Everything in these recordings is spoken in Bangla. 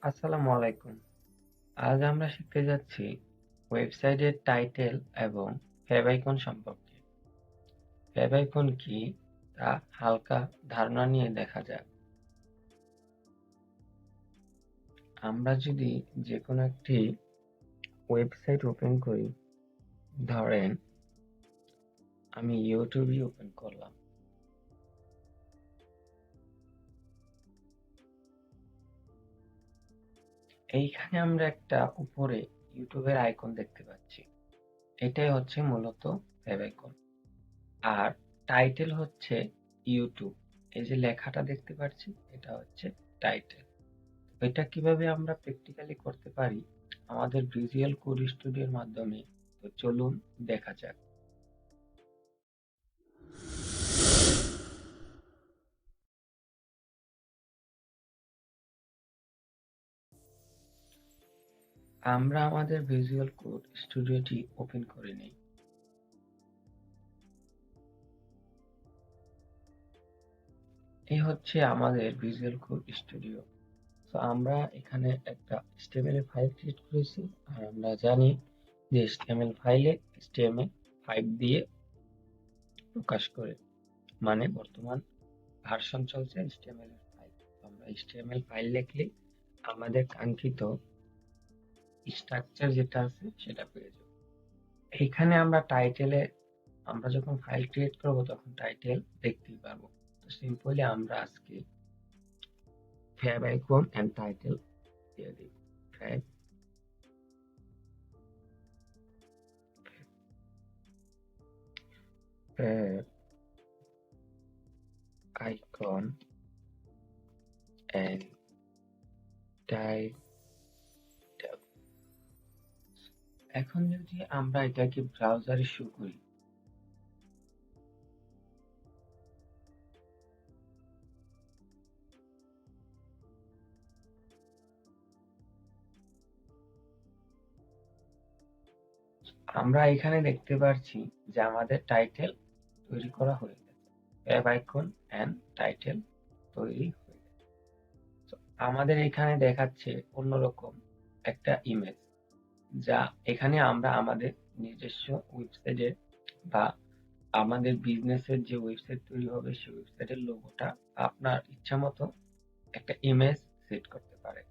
আসসালামু আলাইকুম। আজ আমরা শিখতে যাচ্ছি ওয়েবসাইটের টাইটেল এবং ফেভাইকন সম্পর্কে। ফেভাইকন কি তা হালকা ধারণা নিয়ে দেখা যাক। আমরা যদি যে কোনো একটি ওয়েবসাইট ওপেন করি, ধরেন আমি ইউটিউবই ওপেন করলাম। এইখানে আমরা একটা উপরে ইউটিউবের আইকন দেখতে পাচ্ছি। এটাই হচ্ছে মূলত ফেভাইকন। আর টাইটেল হচ্ছে ইউটিউব। এই যে লেখাটা দেখতে পাচ্ছি এটা হচ্ছে টাইটেল। এটা কিভাবে আমরা প্র্যাকটিক্যালি করতে পারি আমাদের ভিজুয়াল কোড স্টুডিওর মাধ্যমে, তো চলুন দেখা যাক। আমরা আমাদের ভিজুয়াল কোড স্টুডিওটি ওপেন করে নিই। এই হচ্ছে আমাদের ভিজুয়াল কোড স্টুডিও। তো আমরা এখানে একটা HTML ফাইল ক্রিয়েট করেছি, আর আমরা জানি যে HTML ফাইলে HTML5 দিয়ে প্রকাশ করে, মানে বর্তমান ভার্সন চলছে HTML এর ফাইল। আমরা HTML ফাইল লিখলে আমাদের কাঙ্ক্ষিত স্ট্রাকচার যেটা আছে সেটা পেয়ে যাবো। এইখানে আমরা টাইটেলে আমরা যখন ফাইল ক্রিয়েট করব তখন টাইটেল দেখতেই পারবো। তো সিম্পলি আমরা আজকে ফ্যাব আইকন এন্ড টাইটেল দিয়ে দিব। Fab fab icon and title. এখন যদি আমরা এটাকে ব্রাউজারে শো করি, আমরা এখানে দেখতে পাচ্ছি যে আমাদের টাইটেল তৈরি করা হয়ে গেছে। ফ্যাব আইকন এন্ড টাইটেল তৈরি হয়ে গেছে। তো আমাদের এখানে দেখাচ্ছে অন্যরকম একটা ইমেজ, যা এখানে আমরা আমাদের নিজস্ব ওয়েবসাইটে বা আমাদের বিজনেসের যে ওয়েবসাইট তৈরি হবে সেই ওয়েবসাইটের লোগোটা আপনার ইচ্ছা মতো একটা ইমেজ সেট করতে পারে।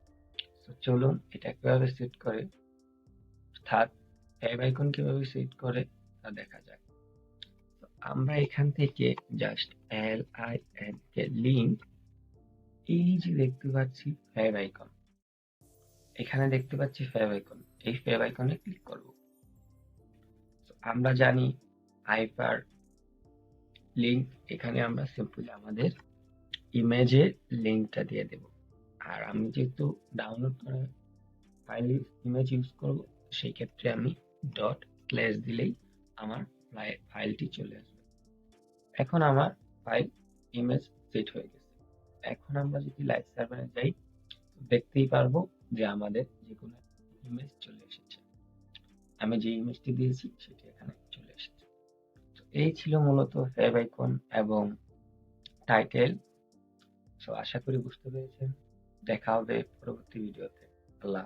তো চলুন এটা কিভাবে সেট করে, অর্থাৎ ফ্যাব আইকন কিভাবে সেট করে তা দেখা যাক। তো আমরা এখান থেকে জাস্ট LINK লিংক, এই যে দেখতে পাচ্ছি ফ্যাব আইকন, এখানে দেখতে পাচ্ছি ফ্যাব আইকন, এই ফ্যাব আইকনে ক্লিক করব। আমরা জানি হাইপার লিংক, এখানে আমরা সিম্পলি আমাদের ইমেজের লিংকটা দিয়ে দেব। আর আমি যেহেতু ডাউনলোড করে ফাইল ইমেজ ইউজ করব, সেই ক্ষেত্রে আমি ডট স্ল্যাশ দিলেই আমার ফাইলটি চলে আসবে। এখন আমার ফাইল ইমেজ সেট হয়ে গেছে। এখন আমরা যদি লাইভ সার্ভারে যাই, দেখতেই পারবো যে আমাদের যে কোনো ইমেজ চলে এসেছে। আমি যে ইমেজটি দিয়েছি সেটি এখানে চলে এসেছে। তো এই ছিল মূলত ফ্যাব আইকন এবং টাইটেল। সো আশা করি বুঝতে পেরেছেন। দেখা হবে পরবর্তী ভিডিওতে। আল্লাহ।